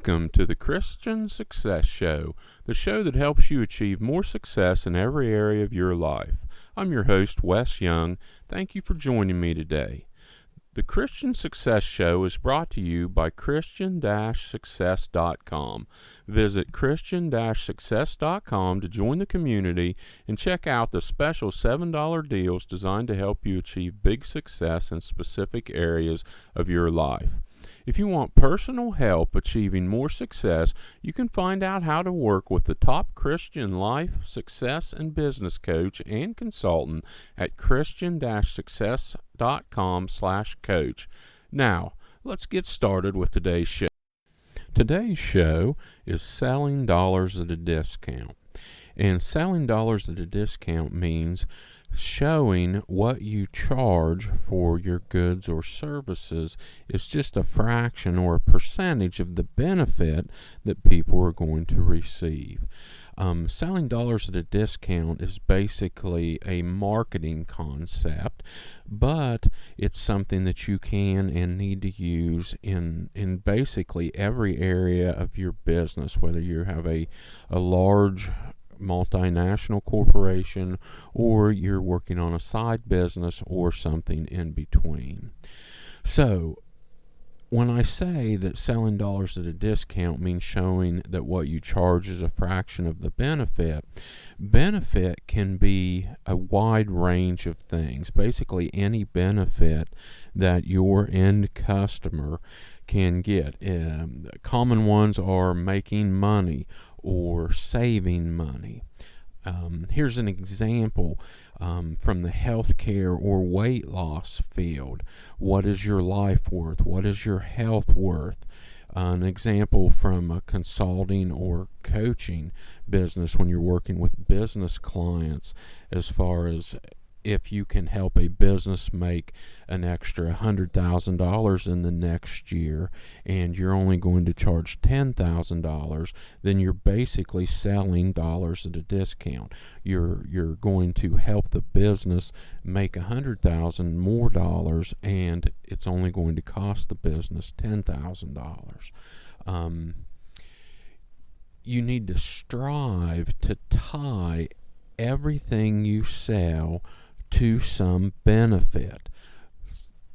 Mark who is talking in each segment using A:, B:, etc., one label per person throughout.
A: Welcome to the Christian Success Show, the show that helps you achieve more success in every area of your life. I'm your host, Wes Young. Thank you for joining me today. The Christian Success Show is brought to you by Christian-Success.com. Visit Christian-Success.com to join the community and check out the special $7 deals designed to help you achieve big success in specific areas of your life. If you want personal help achieving more success, you can find out how to work with the top Christian life, success, and business coach and consultant at Christian-Success.com/coach. Now, let's get started with today's show. Today's show is selling dollars at a discount. And selling dollars at a discount means showing what you charge for your goods or services is just a fraction or a percentage of the benefit that people are going to receive. Selling dollars at a discount is basically a marketing concept, but it's something that you can and need to use in basically every area of your business, whether you have a large multinational corporation or you're working on a side business or something in between. So when I say that selling dollars at a discount means showing that what you charge is a fraction of the benefit can be a wide range of things. Basically any benefit that your end customer can get. Common ones are making money or saving money. Here's an example from the healthcare or weight loss field. What is your life worth? What is your health worth? An example from a consulting or coaching business when you're working with business clients, as far as if you can help a business make an extra $100,000 in the next year and you're only going to charge $10,000, then you're basically selling dollars at a discount. You're going to help the business make $100,000 more dollars, and it's only going to cost the business $10,000. You need to strive to tie everything you sell to some benefit,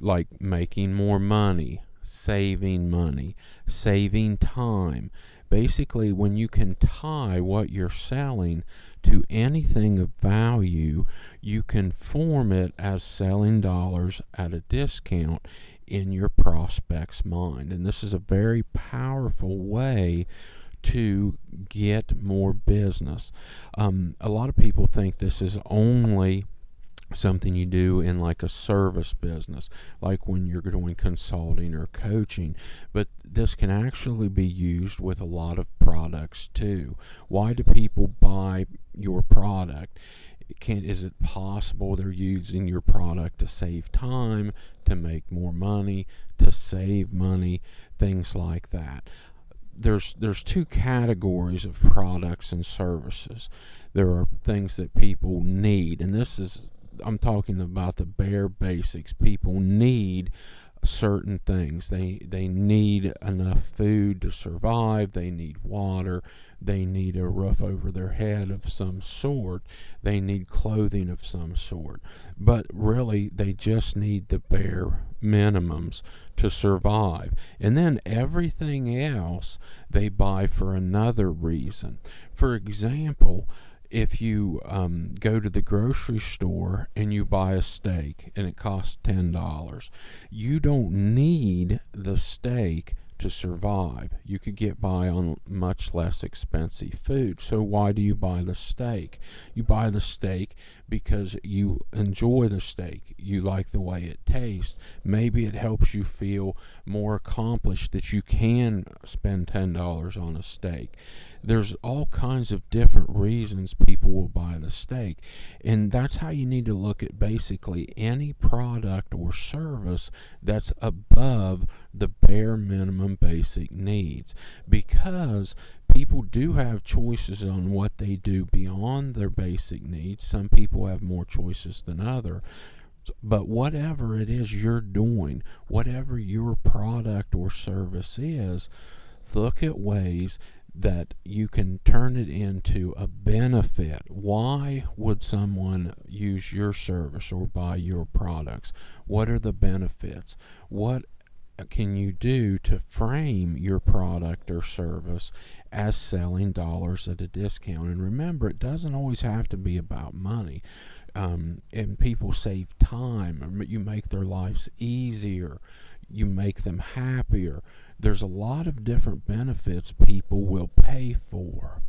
A: like making more money, saving time. Basically, when you can tie what you're selling to anything of value, you can form it as selling dollars at a discount in your prospect's mind. And this is a very powerful way to get more business. A lot of people think this is only something you do in like a service business, like when you're doing consulting or coaching, but this can actually be used with a lot of products too. Why do people buy your product? Is it possible they're using your product to save time, to make more money, to save money, things like that? There's two categories of products and services. There are things that people need, and I'm talking about the bare basics. People need certain things. They need enough food to survive. They need water. They need a roof over their head of some sort. They need clothing of some sort. But really, they just need the bare minimums to survive. And then everything else they buy for another reason. For example, if you go to the grocery store and you buy a steak and it costs $10, you don't need the steak to survive. You could get by on much less expensive food. So why do you buy the steak? You buy the steak because you enjoy the steak. You like the way it tastes. Maybe it helps you feel more accomplished that you can spend $10 on a steak. There's all kinds of different reasons people will buy the steak. And that's how you need to look at basically any product or service that's above the bare minimum basic needs. Because people do have choices on what they do beyond their basic needs. Some people have more choices than others. But whatever it is you're doing, whatever your product or service is, look at ways that you can turn it into a benefit. Why would someone use your service or buy your products? What are the benefits? What can you do to frame your product or service as selling dollars at a discount? And remember, it doesn't always have to be about money. And people save time. You make their lives easier. You make them happier. There's a lot of different benefits people will pay for.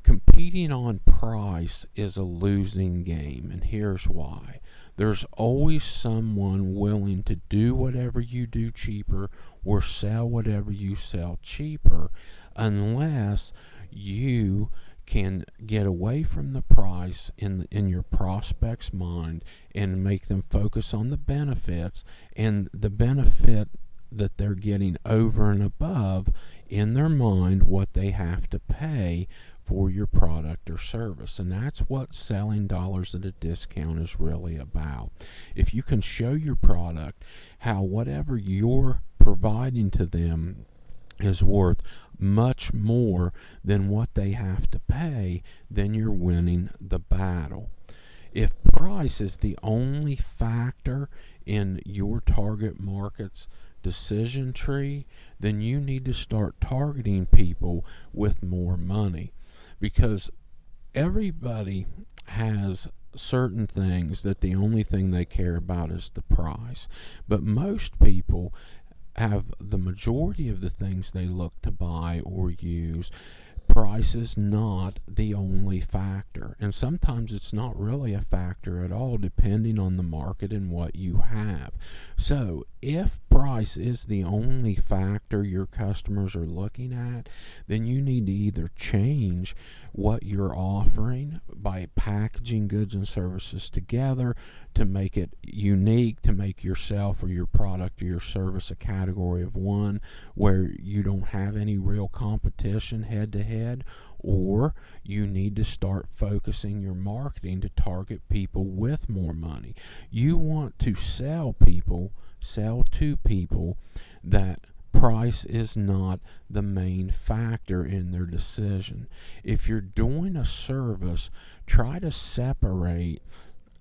A: Competing on price is a losing game, and here's why. There's always someone willing to do whatever you do cheaper or sell whatever you sell cheaper, unless you can get away from the price in your prospect's mind and make them focus on the benefits, and the benefit that they're getting over and above in their mind what they have to pay for your product or service. And that's what selling dollars at a discount is really about. If you can show your product how whatever you're providing to them is worth much more than what they have to pay, then you're winning the battle. If price is the only factor in your target market's decision tree, then you need to start targeting people with more money, because everybody has certain things that the only thing they care about is the price. But most people have the majority of the things they look to buy or use. Price is not the only factor, and sometimes it's not really a factor at all, depending on the market and what you have. So if price is the only factor your customers are looking at, then you need to either change what you're offering by packaging goods and services together to make it unique, to make yourself or your product or your service a category of one where you don't have any real competition head to head, or you need to start focusing your marketing to target people with more money. You want to sell to people that price is not the main factor in their decision. If you're doing a service, try to separate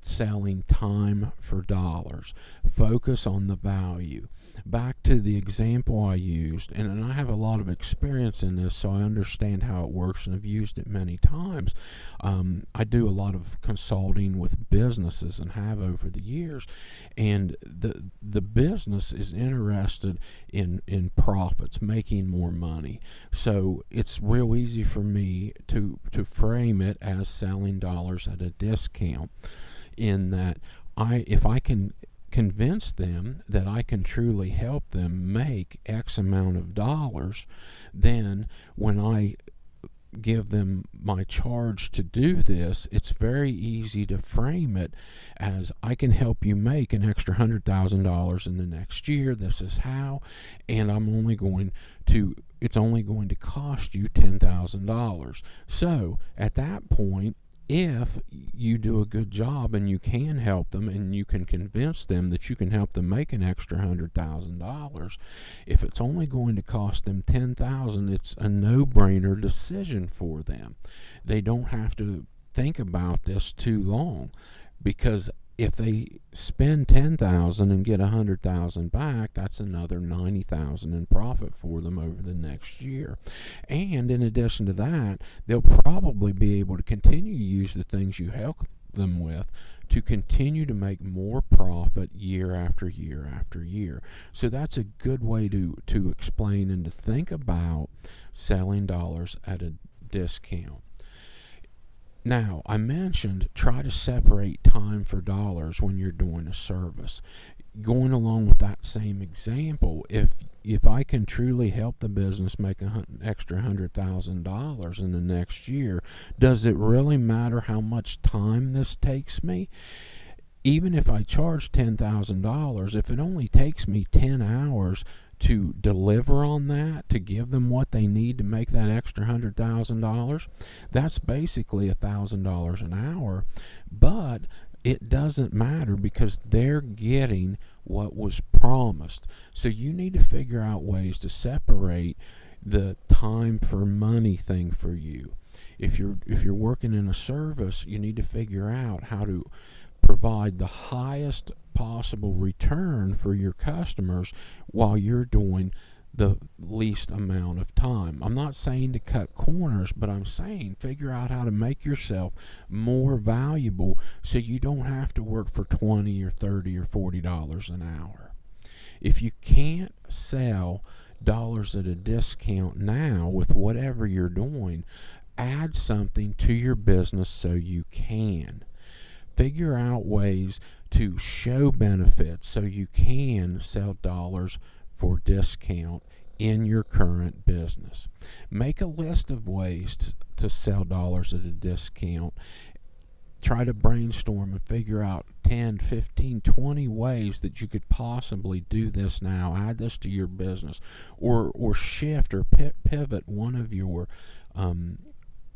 A: selling time for dollars. Focus on the value. Back to the example I used, and I have a lot of experience in this, so I understand how it works and have used it many times. I do a lot of consulting with businesses and have over the years, and the business is interested in profits, making more money. So it's real easy for me to frame it as selling dollars at a discount, in that if I can convince them that I can truly help them make X amount of dollars, then when I give them my charge to do this, it's very easy to frame it as, I can help you make an extra $100,000 in the next year. This is how, and it's only going to cost you $10,000. So at that point, if you do a good job and you can help them and you can convince them that you can help them make an extra $100,000, if it's only going to cost them $10,000, it's a no-brainer decision for them. They don't have to think about this too long, because if they spend $10,000 and get $100,000 back, that's another $90,000 in profit for them over the next year. And in addition to that, they'll probably be able to continue to use the things you help them with to continue to make more profit year after year after year. So that's a good way to explain and to think about selling dollars at a discount. Now, I mentioned try to separate time for dollars when you're doing a service. Going along with that same example, if I can truly help the business make an extra $100,000 in the next year, does it really matter how much time this takes me? Even if I charge $10,000, if it only takes me 10 hours to deliver on that, to give them what they need to make that extra $100,000, that's basically $1,000 an hour. But it doesn't matter, because they're getting what was promised. So you need to figure out ways to separate the time for money thing for you. If you're working in a service, you need to figure out how to provide the highest possible return for your customers while you're doing the least amount of time. I'm not saying to cut corners, but I'm saying figure out how to make yourself more valuable so you don't have to work for $20 or $30 or $40 an hour. If you can't sell dollars at a discount now with whatever you're doing, add something to your business so you can. Figure out ways to show benefits so you can sell dollars for discount in your current business. Make a list of ways to sell dollars at a discount. Try to brainstorm and figure out 10, 15, 20 ways that you could possibly do this now. Add this to your business, or shift or pivot one of your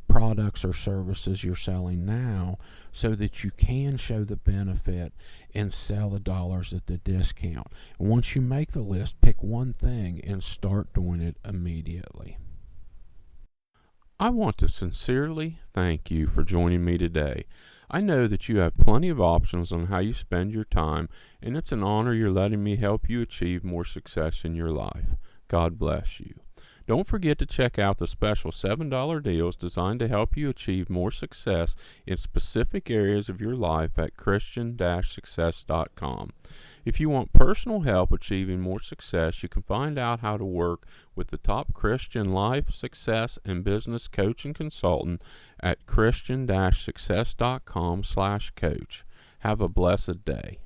A: products or services you're selling now so that you can show the benefit and sell the dollars at the discount. And once you make the list, pick one thing and start doing it immediately. I want to sincerely thank you for joining me today. I know that you have plenty of options on how you spend your time, and it's an honor you're letting me help you achieve more success in your life. God bless you. Don't forget to check out the special $7 deals designed to help you achieve more success in specific areas of your life at Christian-success.com. If you want personal help achieving more success, you can find out how to work with the top Christian life, success, and business coach and consultant at Christian-success.com/coach. Have a blessed day.